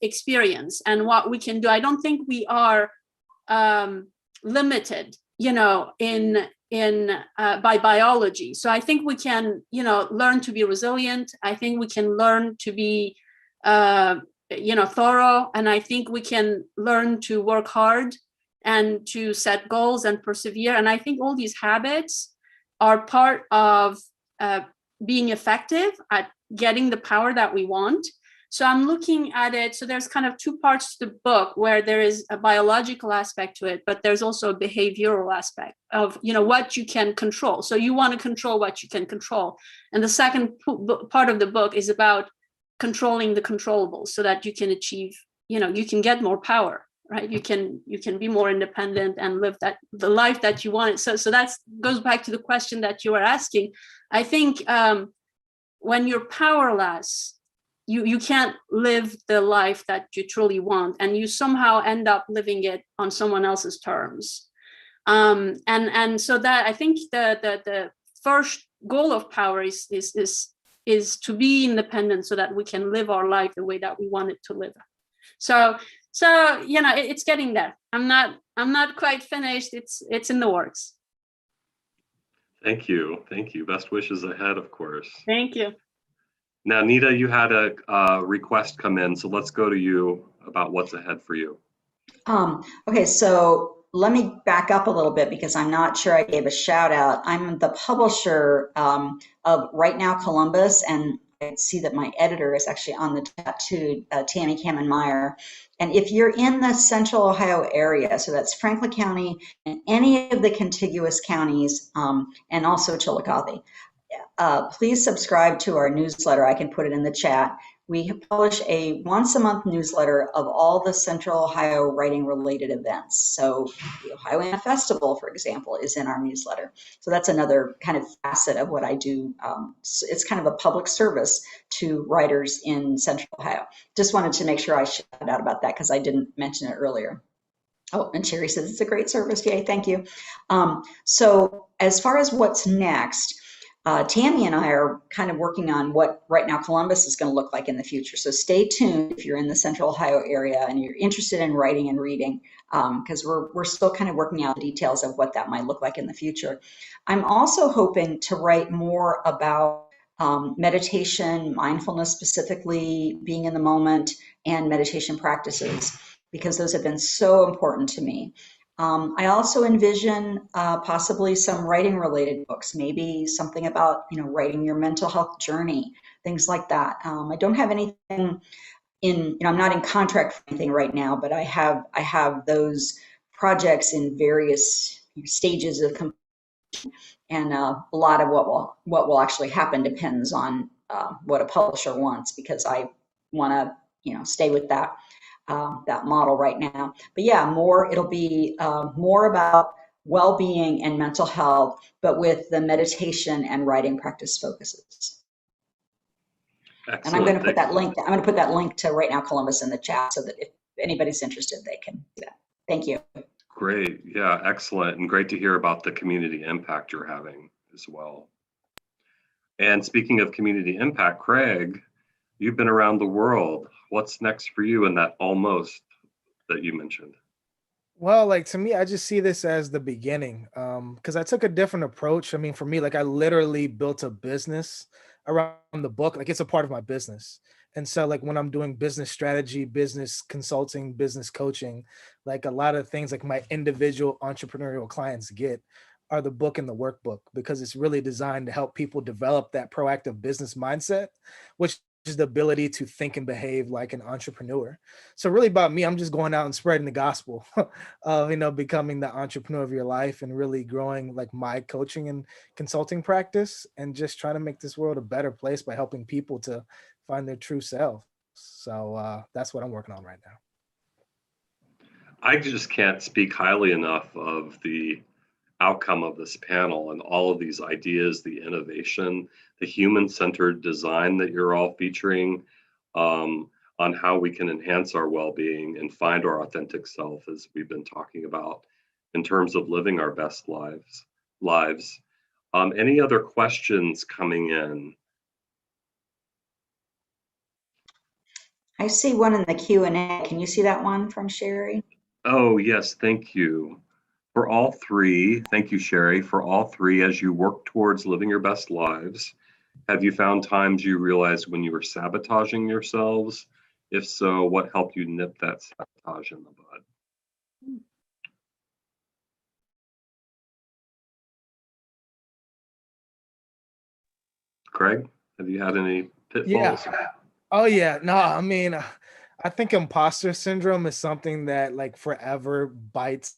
experience and what we can do. I don't think we are limited, by biology. So I think we can, learn to be resilient. I think we can learn to be, thorough. And I think we can learn to work hard and to set goals and persevere. And I think all these habits are part of being effective at getting the power that we want. So I'm looking at it. So there's kind of 2 parts to the book where there is a biological aspect to it, but there's also a behavioral aspect of, what you can control. So you want to control what you can control. And the second part of the book is about controlling the controllables so that you can achieve, you can get more power, right? You can be more independent and live the life that you want. So that goes back to the question that you were asking. I think when you're powerless, you can't live the life that you truly want, and you somehow end up living it on someone else's terms. And so that I think the first goal of power is to be independent so that we can live our life the way that we want it to live. So it's getting there. I'm not quite finished. It's in the works. Thank you. Best wishes ahead, of course. Thank you. Now, Nita, you had a request come in, so let's go to you about what's ahead for you. Okay, so let me back up a little bit because I'm not sure I gave a shout out. I'm the publisher of Right Now Columbus, and I see that my editor is actually on the chat too, Tammy Kamen-Meyer. And if you're in the Central Ohio area, so that's Franklin County and any of the contiguous counties, and also Chillicothe, please subscribe to our newsletter. I can put it in the chat. We publish a once-a-month newsletter of all the Central Ohio writing-related events. So the Ohioana Festival, for example, is in our newsletter. So that's another kind of facet of what I do. It's kind of a public service to writers in Central Ohio. Just wanted to make sure I shout out about that because I didn't mention it earlier. Oh, and Sherry says it's a great service. Yay, thank you. So as far as what's next, Tammy and I are kind of working on what Right Now Columbus is going to look like in the future. So stay tuned if you're in the Central Ohio area and you're interested in writing and reading, because we're still kind of working out the details of what that might look like in the future. I'm also hoping to write more about meditation, mindfulness specifically, being in the moment, and meditation practices, because those have been so important to me. I also envision possibly some writing related books, maybe something about, writing your mental health journey, things like that. I don't have anything I'm not in contract for anything right now, but I have those projects in various stages of completion, and a lot of what will actually happen depends on what a publisher wants, because I want to, stay with that model right now. But yeah, it'll be more about well-being and mental health, but with the meditation and writing practice focuses. Excellent. And I'm going to put that link. I'm going to put that link to Right Now Columbus in the chat so that if anybody's interested, they can do that. Thank you. Great. Yeah, excellent. And great to hear about the community impact you're having as well. And speaking of community impact, Craig, you've been around the world. What's next for you in that almost that you mentioned? Well, to me, I just see this as the beginning, because I took a different approach. I mean, for me, I literally built a business around the book. It's a part of my business. And so when I'm doing business strategy, business consulting, business coaching, a lot of things my individual entrepreneurial clients get are the book and the workbook, because it's really designed to help people develop that proactive business mindset, which is the ability to think and behave like an entrepreneur. So really about me, I'm just going out and spreading the gospel of, becoming the entrepreneur of your life and really growing my coaching and consulting practice, and just trying to make this world a better place by helping people to find their true self. So that's what I'm working on right now. I just can't speak highly enough of the outcome of this panel and all of these ideas, the innovation, the human-centered design that you're all featuring, on how we can enhance our well-being and find our authentic self, as we've been talking about, in terms of living our best lives. Any other questions coming in? I see one in the Q&A. Can you see that one from Sherry? Oh, yes, thank you. For all three, thank you, Sherry. For all three, as you work towards living your best lives, have you found times you realized when you were sabotaging yourselves? If so, what helped you nip that sabotage in the bud? Craig, have you had any pitfalls? Yeah. Oh, yeah. No, I mean, I think imposter syndrome is something that forever bites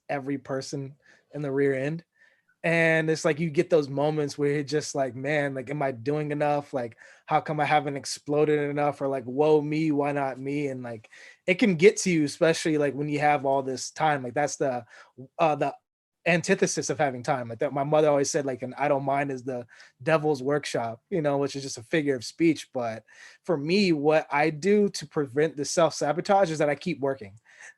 every person in the rear end. And it's you get those moments where you're just man, am I doing enough? How come I haven't exploded enough? Or whoa, me, why not me? And it can get to you, especially when you have all this time. That's the antithesis of having time. Like that, my mother always said, like, an idle mind is the devil's workshop, which is just a figure of speech. But for me, what I do to prevent the self-sabotage is that I keep working.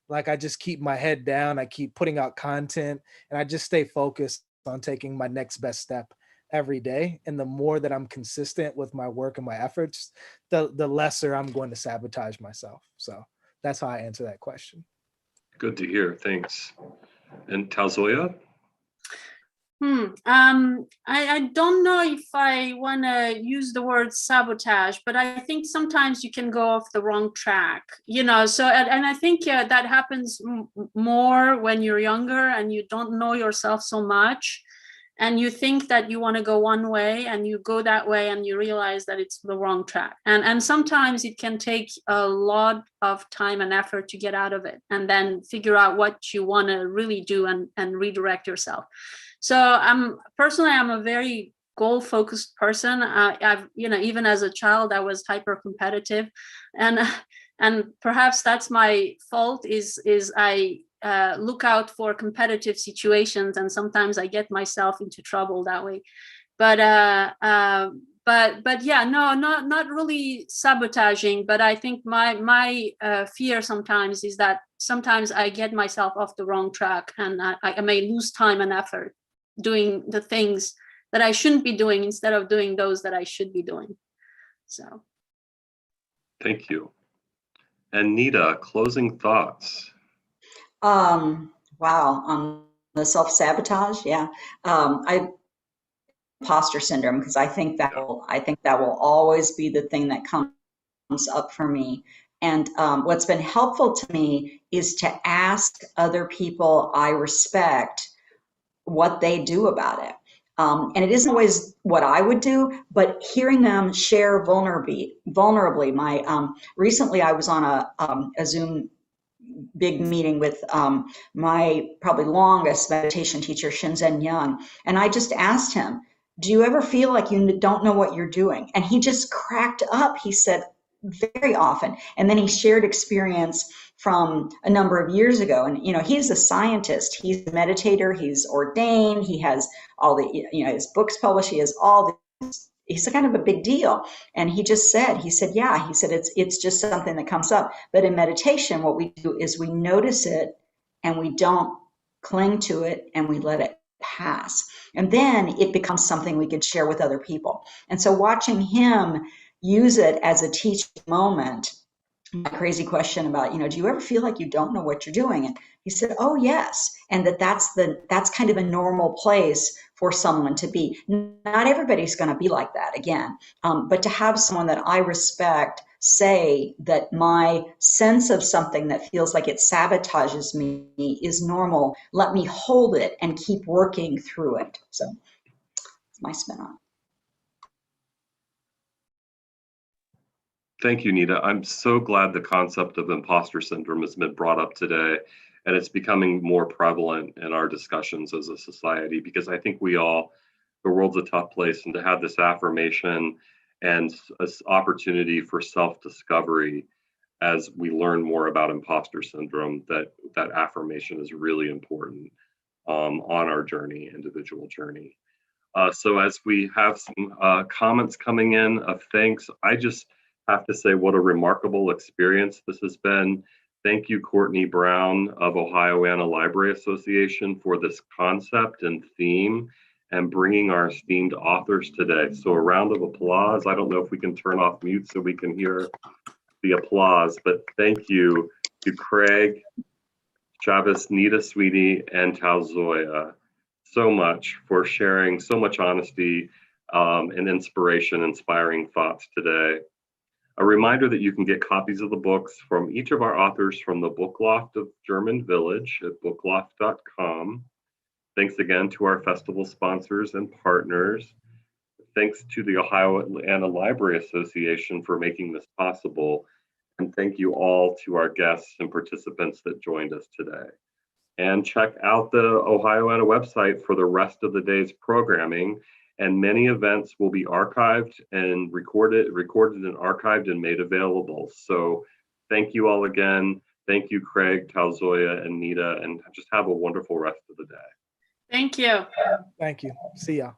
Like, I just keep my head down, I keep putting out content, and I just stay focused on taking my next best step every day. And the more that I'm consistent with my work and my efforts, the lesser I'm going to sabotage myself. So that's how I answer that question. Good to hear. Thanks. And Talzoya? I don't know if I want to use the word sabotage, but I think sometimes you can go off the wrong track, so, and I think that happens more when you're younger and you don't know yourself so much. And you think that you want to go one way and you go that way and you realize that it's the wrong track. And sometimes it can take a lot of time and effort to get out of it and then figure out what you want to really do and redirect yourself. So I'm a very goal-focused person. I've, even as a child, I was hyper competitive, and perhaps that's my fault. Is I look out for competitive situations, and sometimes I get myself into trouble that way. But yeah, no, not really sabotaging. But I think my fear sometimes is that sometimes I get myself off the wrong track, and I may lose time and effort doing the things that I shouldn't be doing instead of doing those that I should be doing. So. Thank you. And Nita, closing thoughts. Wow, on the self-sabotage, yeah. Imposter syndrome, because I think that will always be the thing that comes up for me. And what's been helpful to me is to ask other people I respect what they do about it. And it isn't always what I would do, but hearing them share vulnerably. Recently I was on a Zoom big meeting with my probably longest meditation teacher, Shinzen Young. And I just asked him, do you ever feel like you don't know what you're doing? And he just cracked up. He said, very often. And then he shared experience from a number of years ago. And, he's a scientist, he's a meditator, he's ordained, he has all the, his books published, he has all this, he's a kind of a big deal. And he said, it's just something that comes up. But in meditation, what we do is we notice it and we don't cling to it and we let it pass. And then it becomes something we could share with other people. And so watching him use it as a teaching moment, my crazy question about, do you ever feel like you don't know what you're doing? And he said, oh yes. And that's kind of a normal place for someone to be. Not everybody's going to be like that again. But to have someone that I respect say that my sense of something that feels like it sabotages me is normal, let me hold it and keep working through it. So it's my spin on it. Thank you, Nita. I'm so glad the concept of imposter syndrome has been brought up today, and it's becoming more prevalent in our discussions as a society, because I think the world's a tough place, and to have this affirmation and this opportunity for self-discovery as we learn more about imposter syndrome, that affirmation is really important on our journey, individual journey. So as we have some comments coming in of thanks, I just have to say what a remarkable experience this has been. Thank you, Courtney Brown of Ohioana Library Association, for this concept and theme and bringing our esteemed authors today. So a round of applause. I don't know if we can turn off mute so we can hear the applause, but thank you to Craig, Chavis, Nita Sweeney, and Talzoya so much for sharing so much honesty and inspiration, inspiring thoughts today. A reminder that you can get copies of the books from each of our authors from the Book Loft of German Village at bookloft.com. Thanks again to our festival sponsors and partners. Thanks to the Ohioana Library Association for making this possible. And thank you all to our guests and participants that joined us today. And check out the Ohioana website for the rest of the day's programming. And many events will be archived and recorded and archived and made available. So thank you all again. Thank you, Craig, Talzoya, and Nita, and just have a wonderful rest of the day. Thank you. Thank you. See y'all.